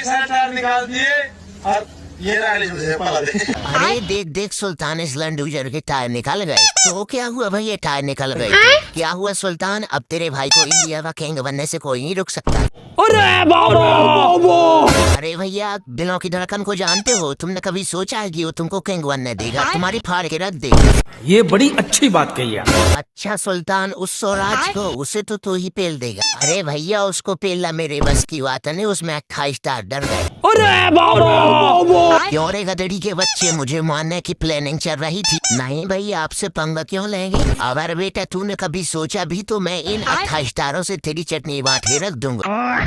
Side tyre निकाल दिए और ये रानी मुझे पला दे। अरे देख देख सुल्तान इस लंडूजर के टायर निकल गए। तो क्या हुआ भाई, ये टायर निकल गए? क्या हुआ सुल्तान? अब तेरे भाई को इंडिया का किंग बनने से कोई नहीं रुक सकता। अरे बाबा! अरे भैया, दिलों की धड़कन को जानते हो? तुमने कभी सोचा है कि वो तुमको किंग बनने देगा? तुम्हारी फाड़ के रख देगा। ये बड़ी अच्छी बात कही है। अच्छा सुल्तान, उस स्वराज को उसे तो तू ही पेल देगा। अरे भैया, उसको पेलना मेरे बस की बात नहीं। उसमें 28 स्टार डर गए। अरे बाबा! क्यों रे गधड़ी के बच्चे, मुझे मारने की प्लानिंग चल रही थी? नहीं भैया, आपसे पंगा क्यों लेंगे? अगर बेटा तूने कभी सोचा भी तो मैं इन 28 स्टारों से तेरी चटनी बांट के रख दूंगा।